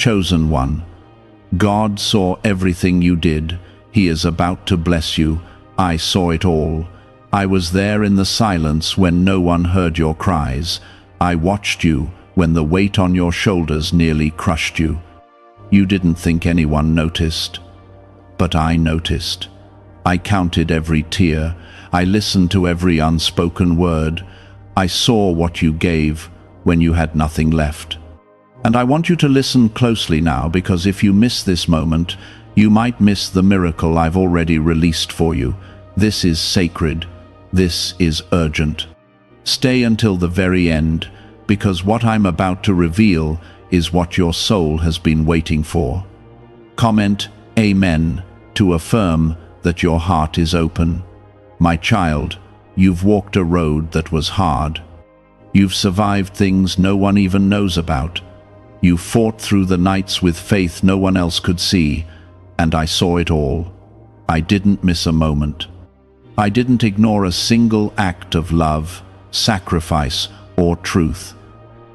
chosen one. God saw everything you did. He is about to bless you. I saw it all. I was there in the silence when no one heard your cries. I watched you when the weight on your shoulders nearly crushed you. You didn't think anyone noticed, but I noticed. I counted every tear. I listened to every unspoken word. I saw what you gave when you had nothing left. And I want you to listen closely now, because if you miss this moment, you might miss the miracle I've already released for you. This is sacred. This is urgent. Stay until the very end, because what I'm about to reveal is what your soul has been waiting for. Comment Amen to affirm that your heart is open. My child, you've walked a road that was hard. You've survived things no one even knows about. You fought through the nights with faith no one else could see, and I saw it all. I didn't miss a moment. I didn't ignore a single act of love, sacrifice, or truth.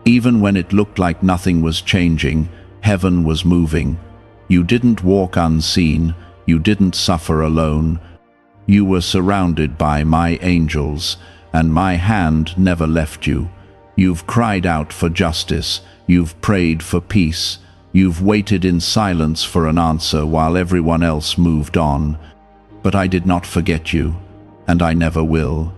Even when it looked like nothing was changing, heaven was moving. You didn't walk unseen. You didn't suffer alone. You were surrounded by my angels, and my hand never left you. You've cried out for justice. You've prayed for peace. You've waited in silence for an answer while everyone else moved on. But I did not forget you, and I never will.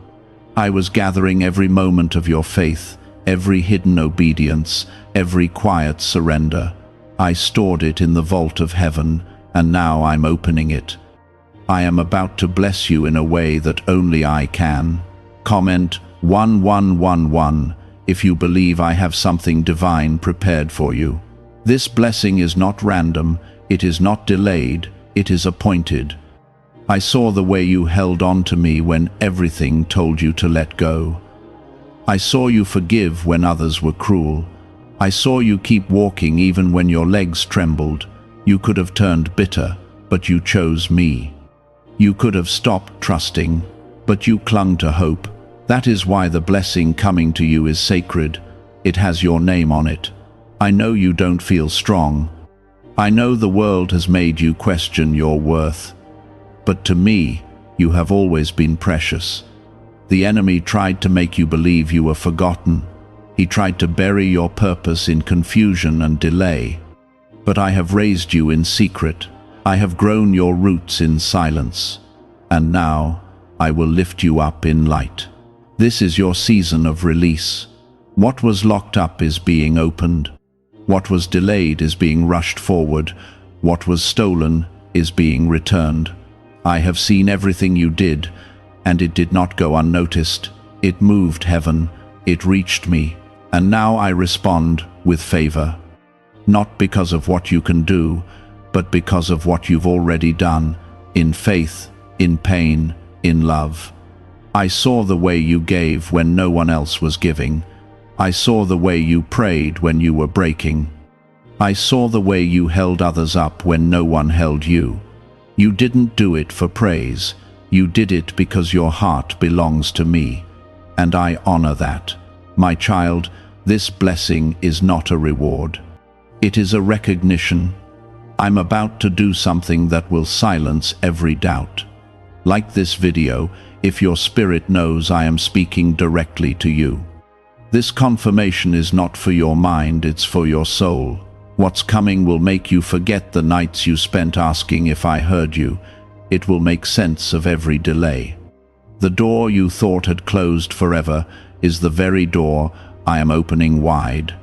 I was gathering every moment of your faith, every hidden obedience, every quiet surrender. I stored it in the vault of heaven, and now I'm opening it. I am about to bless you in a way that only I can. Comment 1111 if you believe I have something divine prepared for you. This blessing is not random, it is not delayed, it is appointed. I saw the way you held on to me when everything told you to let go. I saw you forgive when others were cruel. I saw you keep walking even when your legs trembled. You could have turned bitter, but you chose me. You could have stopped trusting, but you clung to hope. That is why the blessing coming to you is sacred. It has your name on it. I know you don't feel strong. I know the world has made you question your worth. But to me, you have always been precious. The enemy tried to make you believe you were forgotten. He tried to bury your purpose in confusion and delay. But I have raised you in secret. I have grown your roots in silence. And now, I will lift you up in light. This is your season of release. What was locked up is being opened. What was delayed is being rushed forward. What was stolen is being returned. I have seen everything you did, and it did not go unnoticed. It moved heaven, it reached me, and now I respond with favor. Not because of what you can do, but because of what you've already done, in faith, in pain, in love. I saw the way you gave when no one else was giving. I saw the way you prayed when you were breaking. I saw the way you held others up when no one held you. You didn't do it for praise. You did it because your heart belongs to me. And I honor that. My child, this blessing is not a reward. It is a recognition. I'm about to do something that will silence every doubt. Like this video, if your spirit knows I am speaking directly to you. This confirmation is not for your mind, it's for your soul. What's coming will make you forget the nights you spent asking if I heard you. It will make sense of every delay. The door you thought had closed forever is the very door I am opening wide.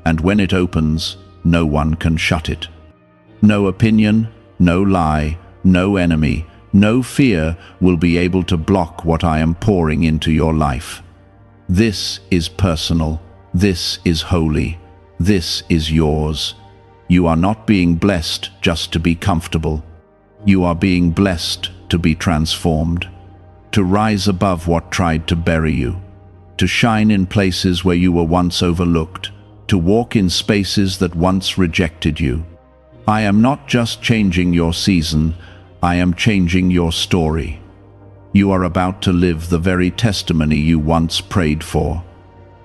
And when it opens, no one can shut it. No opinion, no lie, no enemy, no fear will be able to block what I am pouring into your life. This is personal. This is holy. This is yours. You are not being blessed just to be comfortable. You are being blessed to be transformed, to rise above what tried to bury you, to shine in places where you were once overlooked, to walk in spaces that once rejected you. I am not just changing your season, I am changing your story. You are about to live the very testimony you once prayed for.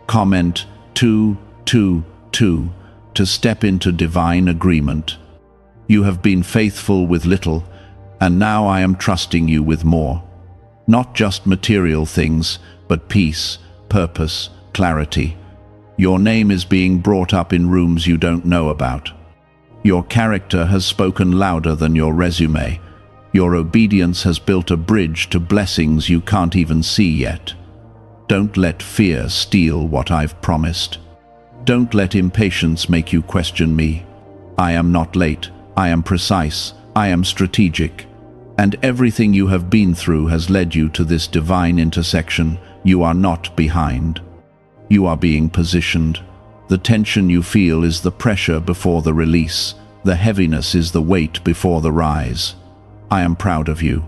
Comment 222 to step into divine agreement. You have been faithful with little, and now I am trusting you with more. Not just material things, but peace, purpose, clarity. Your name is being brought up in rooms you don't know about. Your character has spoken louder than your resume. Your obedience has built a bridge to blessings you can't even see yet. Don't let fear steal what I've promised. Don't let impatience make you question me. I am not late. I am precise. I am strategic. And everything you have been through has led you to this divine intersection. You are not behind. You are being positioned. The tension you feel is the pressure before the release. The heaviness is the weight before the rise. I am proud of you.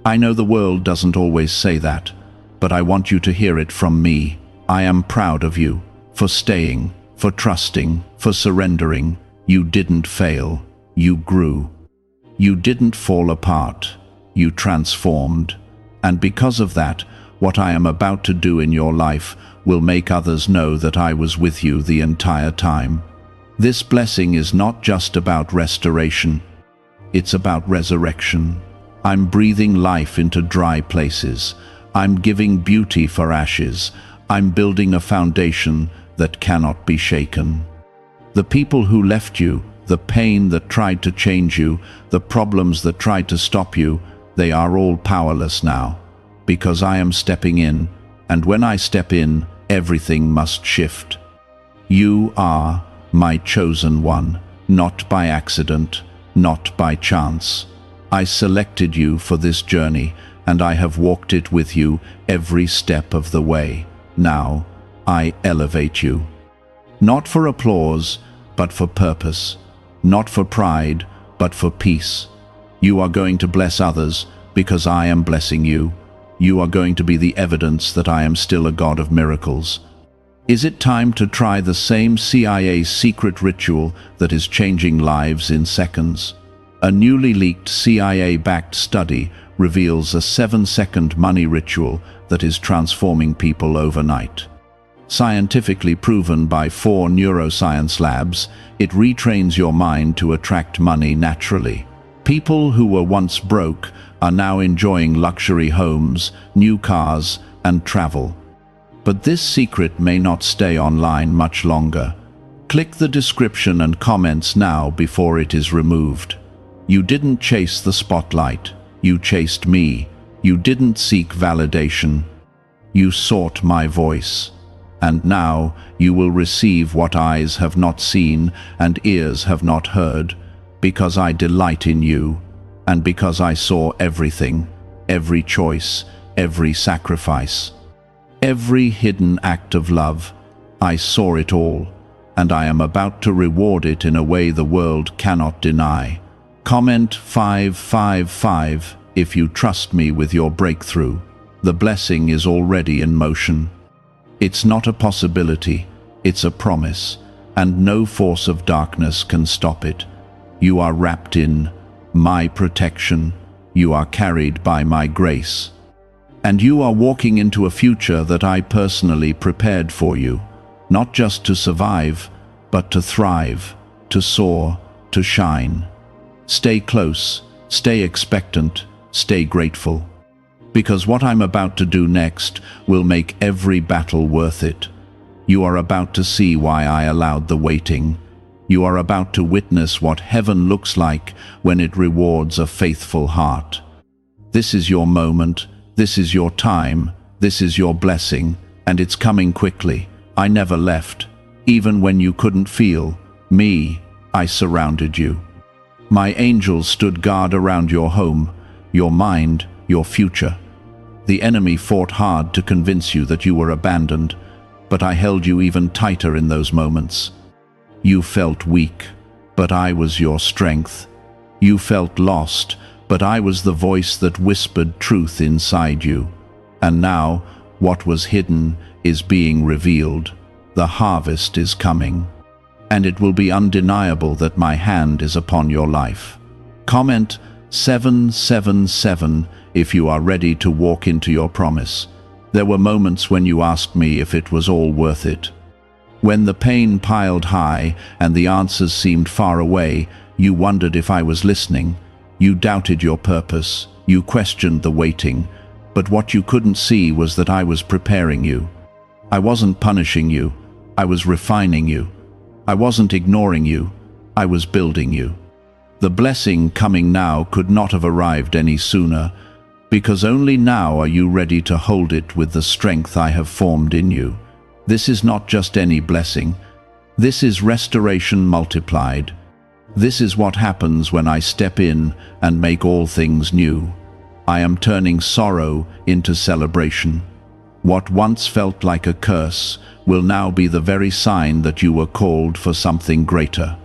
I know the world doesn't always say that, but I want you to hear it from me. I am proud of you for staying, for trusting, for surrendering. You didn't fail. You grew. You didn't fall apart. You transformed. And because of that, what I am about to do in your life will make others know that I was with you the entire time. This blessing is not just about restoration. It's about resurrection. I'm breathing life into dry places. I'm giving beauty for ashes. I'm building a foundation that cannot be shaken. The people who left you, the pain that tried to change you, the problems that tried to stop you, they are all powerless now, because I am stepping in, and when I step in, everything must shift. You are my chosen one, not by accident, not by chance. I selected you for this journey, and I have walked it with you every step of the way. Now, I elevate you. Not for applause, but for purpose. Not for pride, but for peace. You are going to bless others because I am blessing you. You are going to be the evidence that I am still a God of miracles. Is it time to try the same CIA secret ritual that is changing lives in seconds? A newly leaked CIA-backed study reveals a 7-second money ritual that is transforming people overnight. Scientifically proven by 4 neuroscience labs, it retrains your mind to attract money naturally. People who were once broke are now enjoying luxury homes, new cars, and travel. But this secret may not stay online much longer. Click the description and comments now before it is removed. You didn't chase the spotlight. You chased me. You didn't seek validation. You sought my voice. And now you will receive what eyes have not seen and ears have not heard, because I delight in you, and because I saw everything, every choice, every sacrifice. Every hidden act of love, I saw it all, and I am about to reward it in a way the world cannot deny. Comment 555 if you trust me with your breakthrough. The blessing is already in motion. It's not a possibility, it's a promise, and no force of darkness can stop it. You are wrapped in my protection. You are carried by my grace. And you are walking into a future that I personally prepared for you, not just to survive, but to thrive, to soar, to shine. Stay close, stay expectant, stay grateful. Because what I'm about to do next will make every battle worth it. You are about to see why I allowed the waiting. You are about to witness what heaven looks like when it rewards a faithful heart. This is your moment. This is your time, this is your blessing, and it's coming quickly. I never left. Even when you couldn't feel me, I surrounded you. My angels stood guard around your home, your mind, your future. The enemy fought hard to convince you that you were abandoned, but I held you even tighter in those moments. You felt weak, but I was your strength. You felt lost, but I was the voice that whispered truth inside you. And now, what was hidden is being revealed. The harvest is coming. And it will be undeniable that my hand is upon your life. Comment 777 if you are ready to walk into your promise. There were moments when you asked me if it was all worth it. When the pain piled high and the answers seemed far away, you wondered if I was listening. You doubted your purpose. You questioned the waiting. But what you couldn't see was that I was preparing you. I wasn't punishing you. I was refining you. I wasn't ignoring you. I was building you. The blessing coming now could not have arrived any sooner, because only now are you ready to hold it with the strength I have formed in you. This is not just any blessing. This is restoration multiplied. This is what happens when I step in and make all things new. I am turning sorrow into celebration. What once felt like a curse will now be the very sign that you were called for something greater.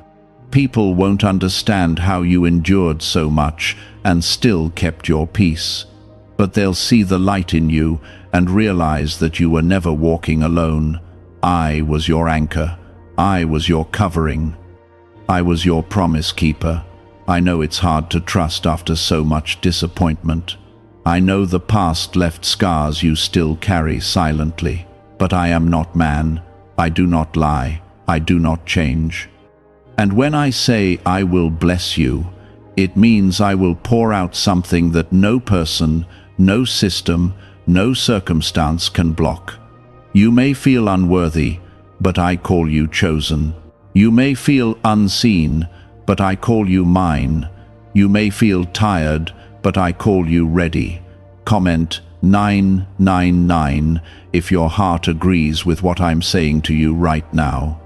People won't understand how you endured so much and still kept your peace. But they'll see the light in you and realize that you were never walking alone. I was your anchor. I was your covering. I was your promise keeper. I know it's hard to trust after so much disappointment. I know the past left scars you still carry silently. But I am not man. I do not lie. I do not change. And when I say I will bless you, it means I will pour out something that no person, no system, no circumstance can block. You may feel unworthy, but I call you chosen. You may feel unseen, but I call you mine. You may feel tired, but I call you ready. Comment 999 if your heart agrees with what I'm saying to you right now.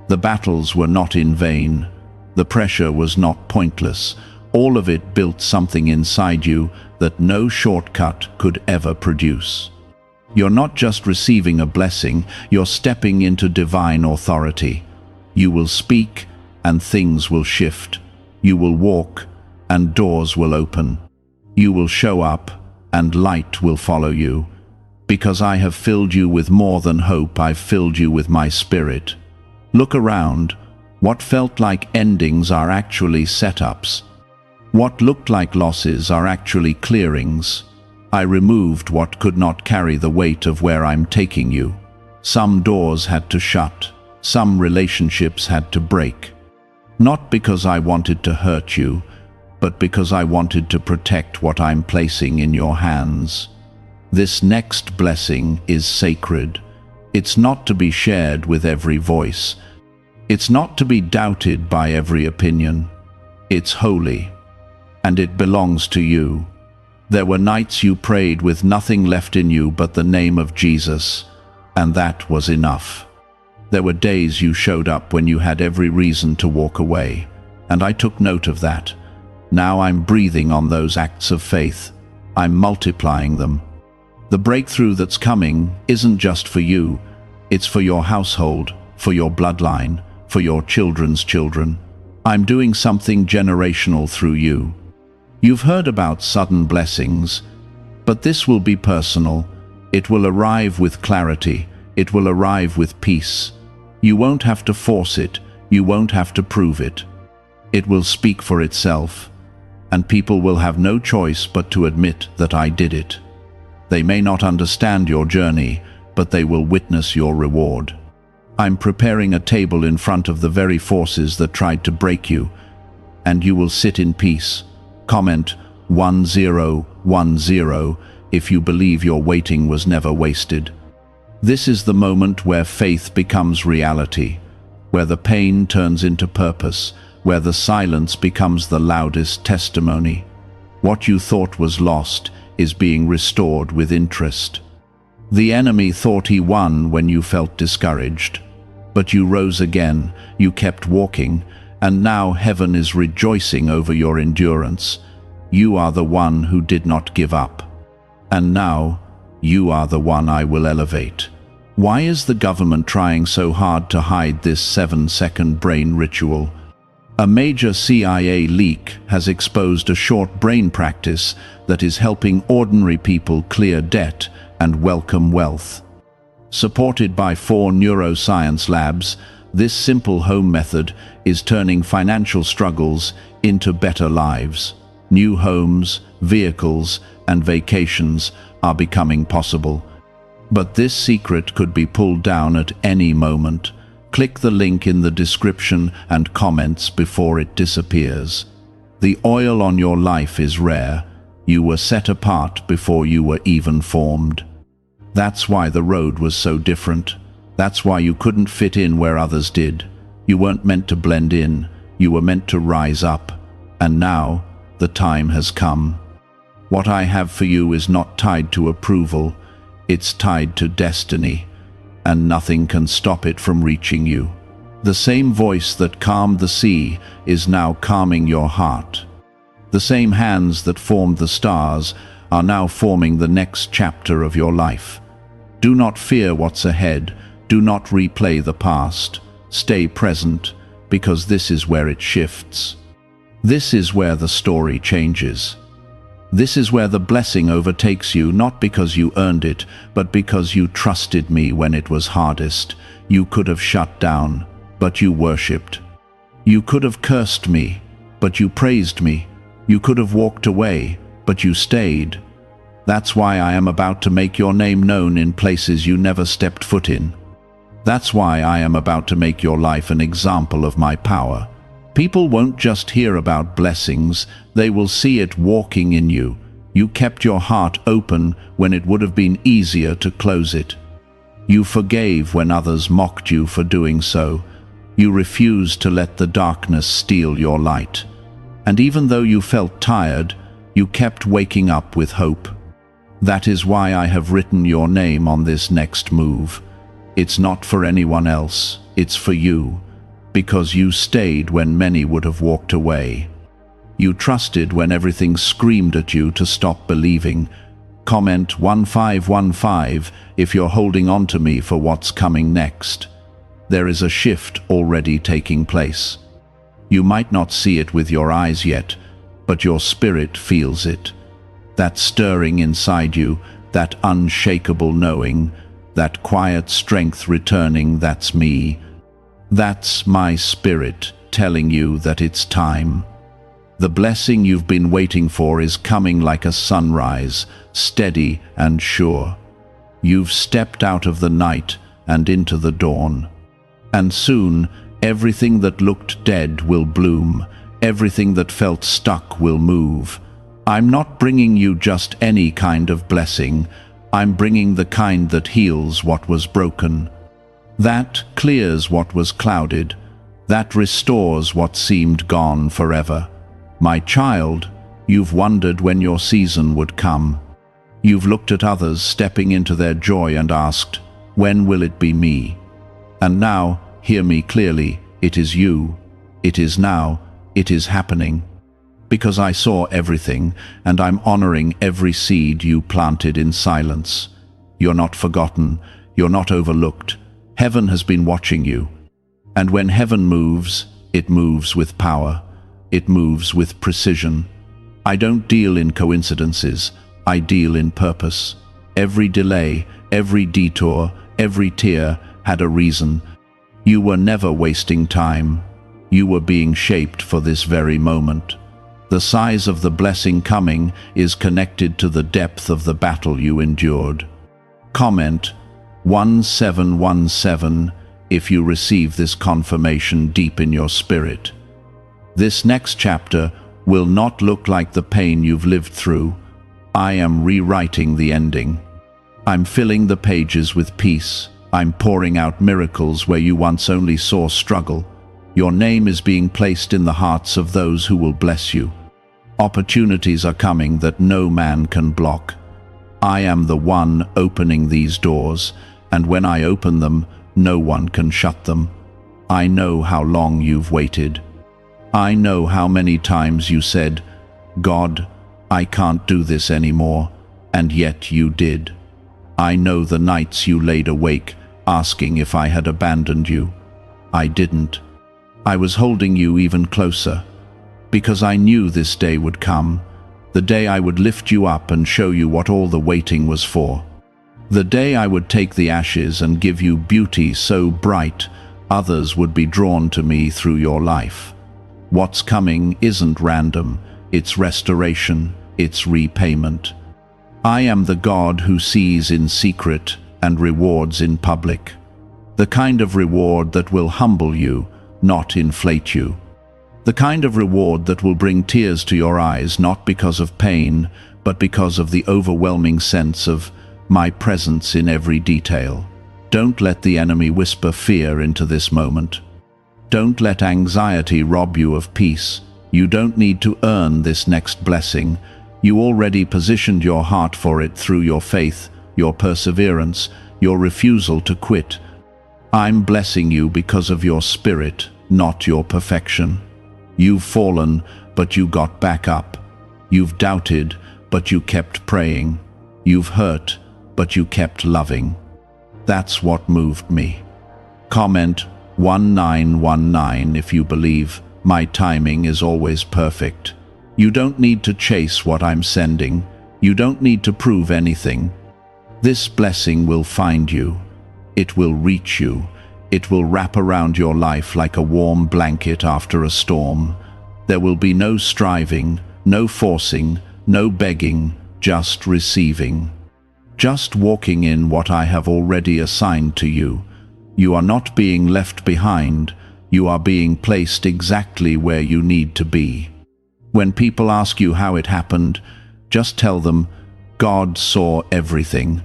The battles were not in vain. The pressure was not pointless. All of it built something inside you that no shortcut could ever produce. You're not just receiving a blessing, you're stepping into divine authority. You will speak, and things will shift. You will walk, and doors will open. You will show up, and light will follow you. Because I have filled you with more than hope, I've filled you with my spirit. Look around. What felt like endings are actually setups. What looked like losses are actually clearings. I removed what could not carry the weight of where I'm taking you. Some doors had to shut. Some relationships had to break. Not because I wanted to hurt you, but because I wanted to protect what I'm placing in your hands. This next blessing is sacred. It's not to be shared with every voice. It's not to be doubted by every opinion. It's holy, and it belongs to you. There were nights you prayed with nothing left in you but the name of Jesus, and that was enough. There were days you showed up when you had every reason to walk away, and I took note of that. Now I'm breathing on those acts of faith. I'm multiplying them. The breakthrough that's coming isn't just for you. It's for your household, for your bloodline, for your children's children. I'm doing something generational through you. You've heard about sudden blessings, but this will be personal. It will arrive with clarity. It will arrive with peace. You won't have to force it. You won't have to prove it. It will speak for itself, and people will have no choice but to admit that I did it. They may not understand your journey, but they will witness your reward. I'm preparing a table in front of the very forces that tried to break you, and you will sit in peace. Comment 1010 if you believe your waiting was never wasted. This is the moment where faith becomes reality, where the pain turns into purpose, where the silence becomes the loudest testimony. What you thought was lost is being restored with interest. The enemy thought he won when you felt discouraged. But you rose again, you kept walking, and now heaven is rejoicing over your endurance. You are the one who did not give up. And now, you are the one I will elevate. Why is the government trying so hard to hide this 7-second brain ritual? A major CIA leak has exposed a short brain practice that is helping ordinary people clear debt and welcome wealth. Supported by 4 neuroscience labs, this simple home method is turning financial struggles into better lives. New homes, vehicles, and vacations are becoming possible. But this secret could be pulled down at any moment. click the link in the description and comments before it disappears. The oil on your life is rare. You were set apart before you were even formed. That's why the road was so different. That's why you couldn't fit in where others did. You weren't meant to blend in. You were meant to rise up. And now, the time has come. What I have for you is not tied to approval. It's tied to destiny. And nothing can stop it from reaching you. The same voice that calmed the sea is now calming your heart. The same hands that formed the stars are now forming the next chapter of your life. Do not fear what's ahead. Do not replay the past. Stay present, because this is where it shifts. This is where the story changes. This is where the blessing overtakes you, not because you earned it, but because you trusted me when it was hardest. You could have shut down, but you worshipped. You could have cursed me, but you praised me. You could have walked away, but you stayed. That's why I am about to make your name known in places you never stepped foot in. That's why I am about to make your life an example of my power. People won't just hear about blessings, they will see it walking in you. You kept your heart open when it would have been easier to close it. You forgave when others mocked you for doing so. You refused to let the darkness steal your light. And even though you felt tired, you kept waking up with hope. That is why I have written your name on this next move. It's not for anyone else, it's for you, because you stayed when many would have walked away. You trusted when everything screamed at you to stop believing. Comment 1515 if you're holding on to me for what's coming next. There is a shift already taking place. You might not see it with your eyes yet, but your spirit feels it. That stirring inside you, that unshakable knowing, that quiet strength returning, that's me. That's my spirit telling you that it's time. The blessing you've been waiting for is coming like a sunrise, steady and sure. You've stepped out of the night and into the dawn. And soon, everything that looked dead will bloom. Everything that felt stuck will move. I'm not bringing you just any kind of blessing. I'm bringing the kind that heals what was broken. That clears what was clouded. That restores what seemed gone forever. My child, you've wondered when your season would come. You've looked at others stepping into their joy and asked, when will it be me? And now, hear me clearly, it is you. It is now. It is happening. Because I saw everything, and I'm honoring every seed you planted in silence. You're not forgotten. You're not overlooked. Heaven has been watching you. And when heaven moves, it moves with power. It moves with precision. I don't deal in coincidences. I deal in purpose. Every delay, every detour, every tear had a reason. You were never wasting time. You were being shaped for this very moment. The size of the blessing coming is connected to the depth of the battle you endured. Comment 1717 if you receive this confirmation deep in your spirit. This next chapter will not look like the pain you've lived through. I am rewriting the ending. I'm filling the pages with peace. I'm pouring out miracles where you once only saw struggle. Your name is being placed in the hearts of those who will bless you. Opportunities are coming that no man can block. I am the one opening these doors, and when I open them, no one can shut them. I know how long you've waited. I know how many times you said, God, I can't do this anymore, and yet you did. I know the nights you laid awake, asking if I had abandoned you. I didn't. I was holding you even closer, because I knew this day would come, the day I would lift you up and show you what all the waiting was for. The day I would take the ashes and give you beauty so bright, others would be drawn to me through your life. What's coming isn't random, it's restoration, it's repayment. I am the God who sees in secret and rewards in public. The kind of reward that will humble you, not inflate you. The kind of reward that will bring tears to your eyes, not because of pain, but because of the overwhelming sense of my presence in every detail. Don't let the enemy whisper fear into this moment. Don't let anxiety rob you of peace. You don't need to earn this next blessing. You already positioned your heart for it through your faith, your perseverance, your refusal to quit. I'm blessing you because of your spirit, not your perfection. You've fallen, but you got back up. You've doubted, but you kept praying. You've hurt, but you kept loving. That's what moved me. Comment 1919 if you believe my timing is always perfect. You don't need to chase what I'm sending. You don't need to prove anything. This blessing will find you. It will reach you. It will wrap around your life like a warm blanket after a storm. There will be no striving, no forcing, no begging, just receiving. Just walking in what I have already assigned to you. You are not being left behind. You are being placed exactly where you need to be. When people ask you how it happened, just tell them, God saw everything,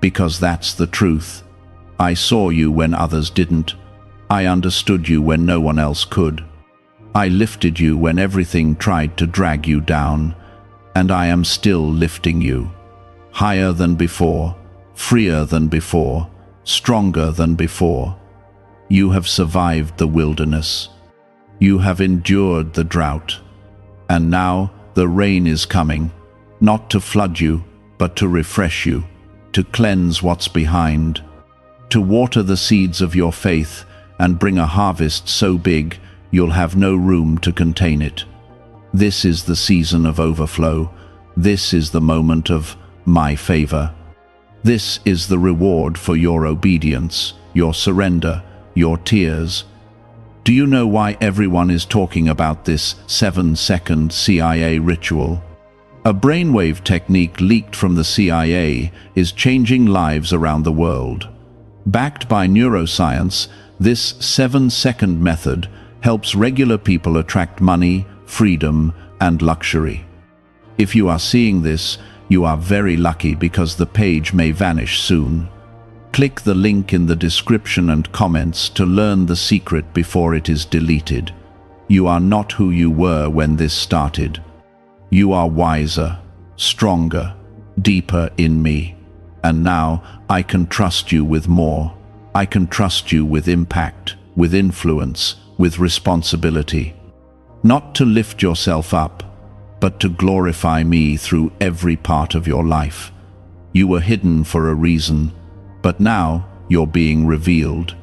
because that's the truth. I saw you when others didn't. I understood you when no one else could. I lifted you when everything tried to drag you down, and I am still lifting you. Higher than before, freer than before, stronger than before. You have survived the wilderness. You have endured the drought. And now the rain is coming, not to flood you, but to refresh you, to cleanse what's behind, to water the seeds of your faith and bring a harvest so big you'll have no room to contain it. This is the season of overflow. This is the moment of my favor. This is the reward for your obedience, your surrender, your tears. Do you know why everyone is talking about this 7-second CIA ritual? A brainwave technique leaked from the CIA is changing lives around the world. Backed by neuroscience, this 7-second method helps regular people attract money, freedom, and luxury. If you are seeing this, you are very lucky because the page may vanish soon. Click the link in the description and comments to learn the secret before it is deleted. You are not who you were when this started. You are wiser, stronger, deeper in me. And now I can trust you with more. I can trust you with impact, with influence, with responsibility. Not to lift yourself up, but to glorify me through every part of your life. You were hidden for a reason, but now you're being revealed.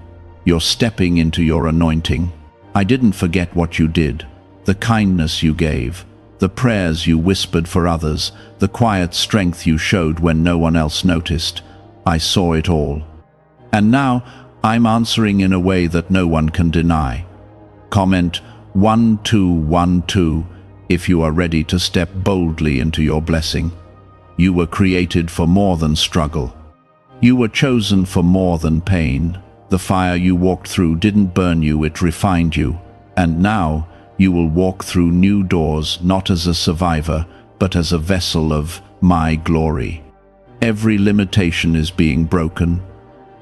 You're stepping into your anointing. I didn't forget what you did, the kindness you gave, the prayers you whispered for others, the quiet strength you showed when no one else noticed. I saw it all. And now I'm answering in a way that no one can deny. Comment 1212 if you are ready to step boldly into your blessing. You were created for more than struggle. You were chosen for more than pain. The fire you walked through didn't burn you, it refined you. And now you will walk through new doors, not as a survivor, but as a vessel of my glory. Every limitation is being broken.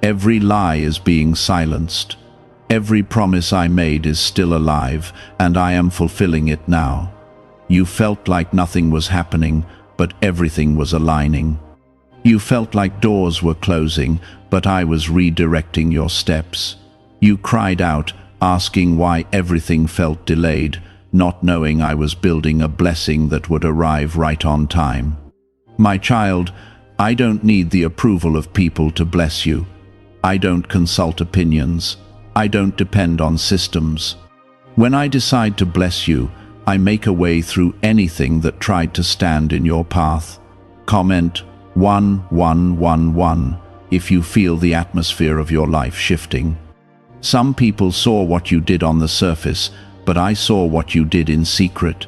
Every lie is being silenced. Every promise I made is still alive, and I am fulfilling it now. You felt like nothing was happening, but everything was aligning. You felt like doors were closing, but I was redirecting your steps. You cried out, asking why everything felt delayed, not knowing I was building a blessing that would arrive right on time. My child, I don't need the approval of people to bless you. I don't consult opinions. I don't depend on systems. When I decide to bless you, I make a way through anything that tried to stand in your path. Comment 1111 if you feel the atmosphere of your life shifting. Some people saw what you did on the surface, but I saw what you did in secret.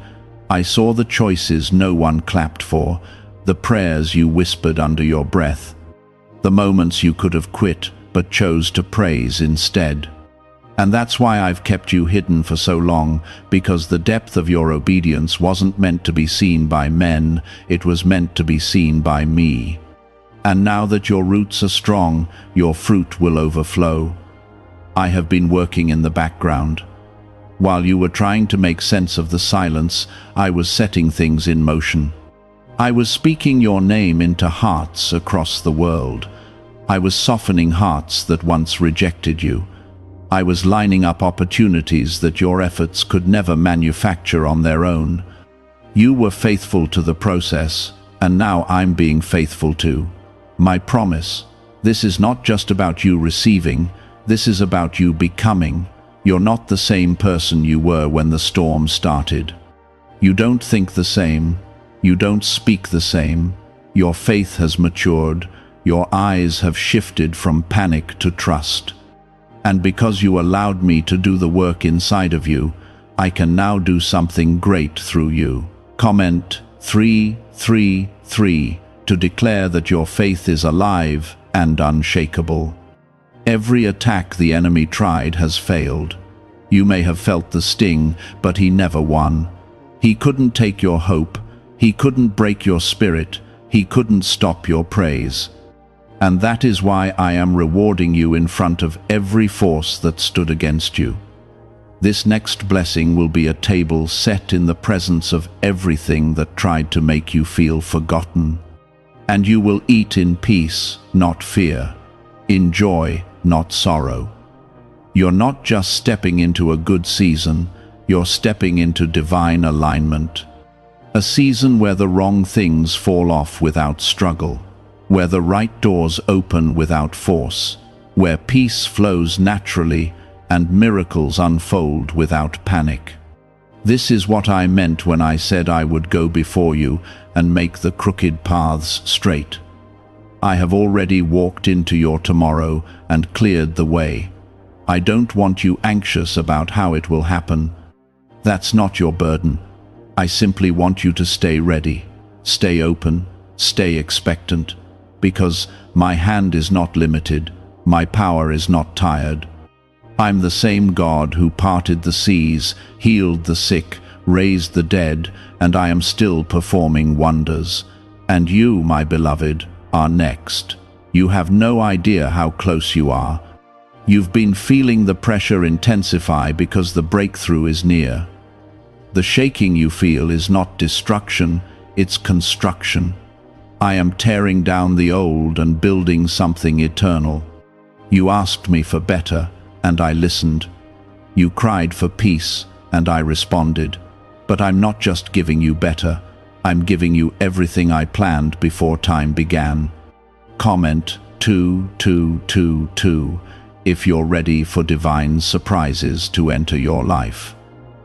I saw the choices no one clapped for, the prayers you whispered under your breath, the moments you could have quit, but chose to praise instead. And that's why I've kept you hidden for so long, because the depth of your obedience wasn't meant to be seen by men, it was meant to be seen by me. And now that your roots are strong, your fruit will overflow. I have been working in the background. While you were trying to make sense of the silence, I was setting things in motion. I was speaking your name into hearts across the world. I was softening hearts that once rejected you. I was lining up opportunities that your efforts could never manufacture on their own. You were faithful to the process, and now I'm being faithful too. My promise, this is not just about you receiving, this is about you becoming. You're not the same person you were when the storm started. You don't think the same, you don't speak the same. Your faith has matured, your eyes have shifted from panic to trust. And because you allowed me to do the work inside of you, I can now do something great through you. Comment 333 to declare that your faith is alive and unshakable. Every attack the enemy tried has failed. You may have felt the sting, but he never won. He couldn't take your hope, he couldn't break your spirit, he couldn't stop your praise. And that is why I am rewarding you in front of every force that stood against you. This next blessing will be a table set in the presence of everything that tried to make you feel forgotten. And you will eat in peace, not fear, in joy, not sorrow. You're not just stepping into a good season, you're stepping into divine alignment. A season where the wrong things fall off without struggle, where the right doors open without force, where peace flows naturally and miracles unfold without panic. This is what I meant when I said I would go before you and make the crooked paths straight. I have already walked into your tomorrow and cleared the way. I don't want you anxious about how it will happen. That's not your burden. I simply want you to stay ready, stay open, stay expectant. Because my hand is not limited, my power is not tired. I'm the same God who parted the seas, healed the sick, raised the dead, and I am still performing wonders. And you, my beloved, are next. You have no idea how close you are. You've been feeling the pressure intensify because the breakthrough is near. The shaking you feel is not destruction, it's construction. I am tearing down the old and building something eternal. You asked me for better, and I listened. You cried for peace, and I responded. But I'm not just giving you better, I'm giving you everything I planned before time began. Comment 2222 if you're ready for divine surprises to enter your life.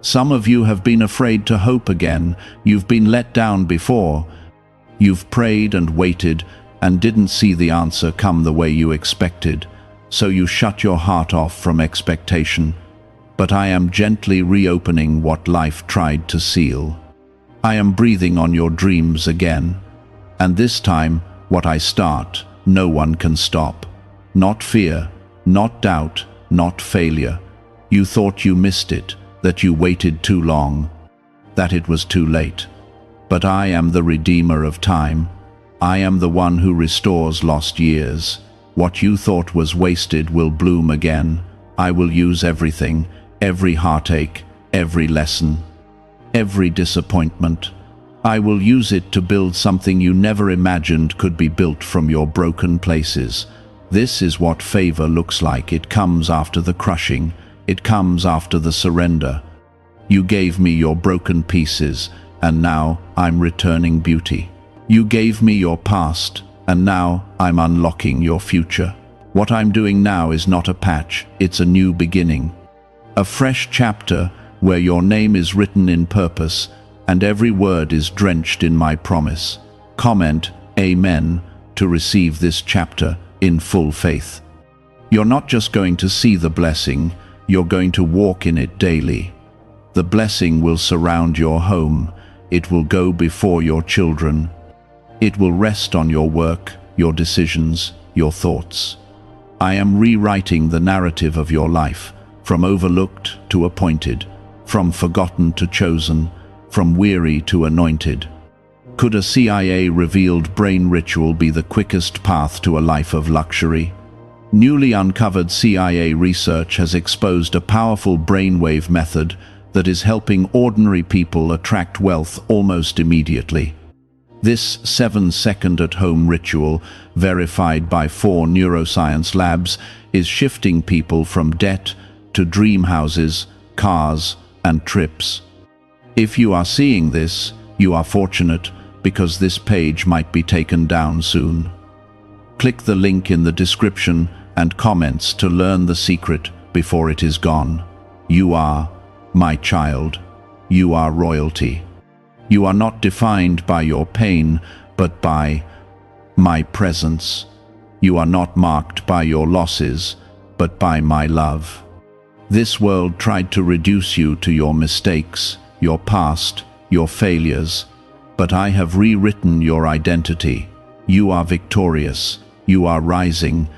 Some of you have been afraid to hope again, you've been let down before. You've prayed and waited and didn't see the answer come the way you expected, so you shut your heart off from expectation. But I am gently reopening what life tried to seal. I am breathing on your dreams again. And this time, what I start, no one can stop. Not fear, not doubt, not failure. You thought you missed it, that you waited too long, that it was too late. But I am the Redeemer of time. I am the one who restores lost years. What you thought was wasted will bloom again. I will use everything, every heartache, every lesson, every disappointment. I will use it to build something you never imagined could be built from your broken places. This is what favor looks like. It comes after the crushing. It comes after the surrender. You gave me your broken pieces, and now I'm returning beauty. You gave me your past, and now I'm unlocking your future. What I'm doing now is not a patch, it's a new beginning. A fresh chapter where your name is written in purpose, and every word is drenched in my promise. Comment Amen to receive this chapter in full faith. You're not just going to see the blessing, you're going to walk in it daily. The blessing will surround your home. It will go before your children. It will rest on your work, your decisions, your thoughts. I am rewriting the narrative of your life, from overlooked to appointed, from forgotten to chosen, from weary to anointed. Could a CIA-revealed brain ritual be the quickest path to a life of luxury? Newly uncovered CIA research has exposed a powerful brainwave method that is helping ordinary people attract wealth almost immediately. This 7-second at-home ritual, verified by 4 neuroscience labs, is shifting people from debt to dream houses, cars, and trips. If you are seeing this, you are fortunate, because this page might be taken down soon. Click the link in the description and comments to learn the secret before it is gone. You are, my child, you are royalty. You are not defined by your pain, but by my presence. You are not marked by your losses, but by my love. This world tried to reduce you to your mistakes, your past, your failures, but I have rewritten your identity. You are victorious. You are rising.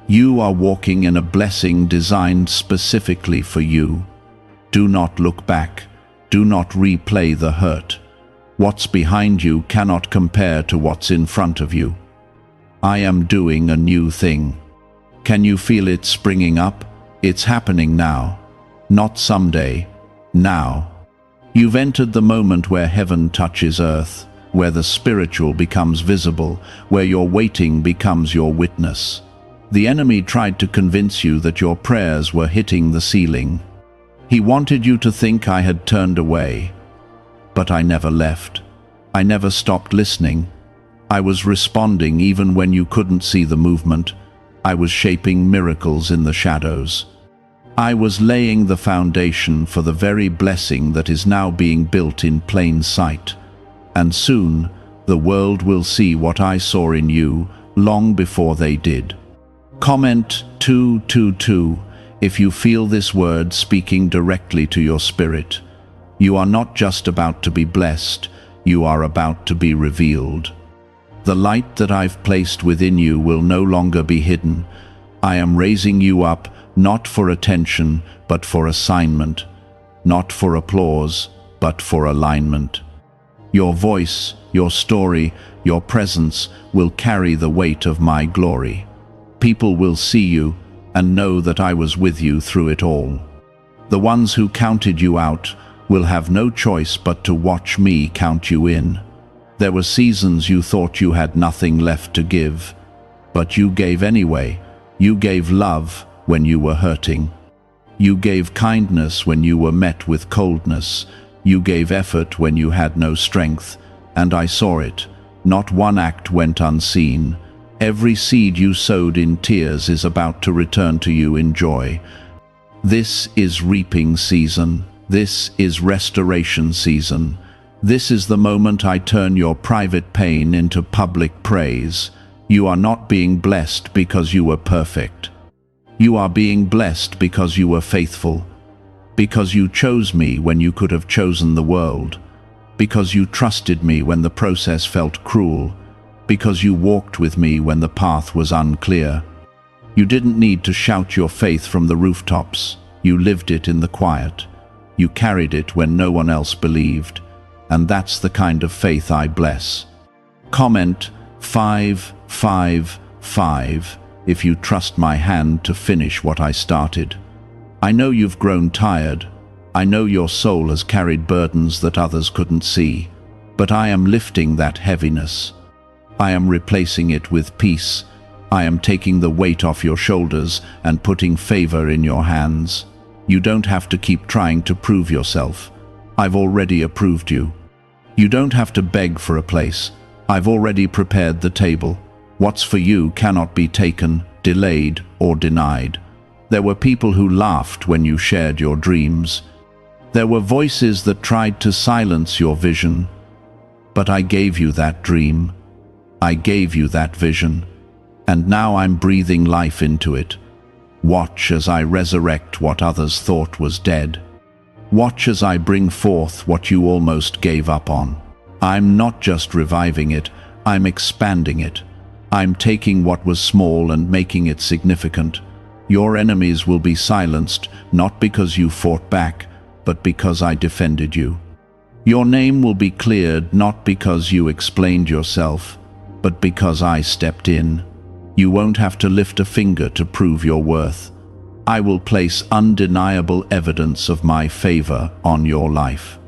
You are walking in a blessing designed specifically for you. Do not look back. Do not replay the hurt. What's behind you cannot compare to what's in front of you. I am doing a new thing. Can you feel it springing up? It's happening now. Not someday. Now. You've entered the moment where heaven touches earth, where the spiritual becomes visible, where your waiting becomes your witness. The enemy tried to convince you that your prayers were hitting the ceiling. He wanted you to think I had turned away. But I never left. I never stopped listening. I was responding even when you couldn't see the movement. I was shaping miracles in the shadows. I was laying the foundation for the very blessing that is now being built in plain sight. And soon, the world will see what I saw in you long before they did. Comment 222 if you feel this word speaking directly to your spirit. You are not just about to be blessed, you are about to be revealed. The light that I've placed within you will no longer be hidden. I am raising you up, not for attention, but for assignment. Not for applause, but for alignment. Your voice, your story, your presence will carry the weight of my glory. People will see you and know that I was with you through it all. The ones who counted you out will have no choice but to watch me count you in. There were seasons you thought you had nothing left to give, but you gave anyway. You gave love when you were hurting. You gave kindness when you were met with coldness. You gave effort when you had no strength, and I saw it. Not one act went unseen. Every seed you sowed in tears is about to return to you in joy. This is reaping season. This is restoration season. This is the moment I turn your private pain into public praise. You are not being blessed because you were perfect. You are being blessed because you were faithful, because you chose me when you could have chosen the world, because you trusted me when the process felt cruel, because you walked with me when the path was unclear. You didn't need to shout your faith from the rooftops. You lived it in the quiet. You carried it when no one else believed, and that's the kind of faith I bless. Comment 555 if you trust my hand to finish what I started. I know you've grown tired. I know your soul has carried burdens that others couldn't see, but I am lifting that heaviness. I am replacing it with peace. I am taking the weight off your shoulders and putting favor in your hands. You don't have to keep trying to prove yourself. I've already approved you. You don't have to beg for a place. I've already prepared the table. What's for you cannot be taken, delayed, or denied. There were people who laughed when you shared your dreams. There were voices that tried to silence your vision. But I gave you that dream. I gave you that vision. And now I'm breathing life into it. Watch as I resurrect what others thought was dead. Watch as I bring forth what you almost gave up on. I'm not just reviving it, I'm expanding it. I'm taking what was small and making it significant. Your enemies will be silenced, not because you fought back, but because I defended you. Your name will be cleared not because you explained yourself, but because I stepped in. You won't have to lift a finger to prove your worth. I will place undeniable evidence of my favor on your life.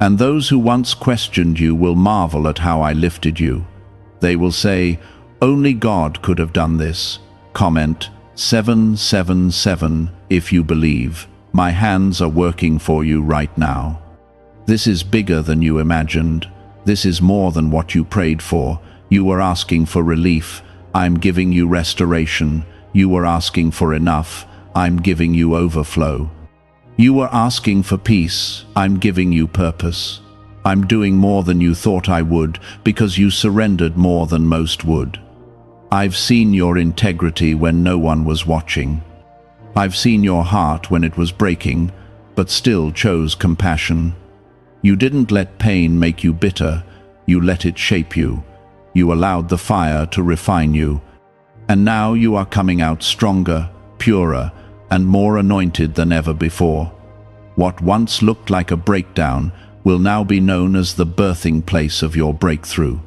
And those who once questioned you will marvel at how I lifted you. They will say, "Only God could have done this." Comment 777 if you believe. My hands are working for you right now. This is bigger than you imagined. This is more than what you prayed for. You were asking for relief. I'm giving you restoration. You were asking for enough. I'm giving you overflow. You were asking for peace. I'm giving you purpose. I'm doing more than you thought I would because you surrendered more than most would. I've seen your integrity when no one was watching. I've seen your heart when it was breaking, but still chose compassion. You didn't let pain make you bitter. You let it shape you. You allowed the fire to refine you. And now you are coming out stronger, purer, and more anointed than ever before. What once looked like a breakdown will now be known as the birthing place of your breakthrough.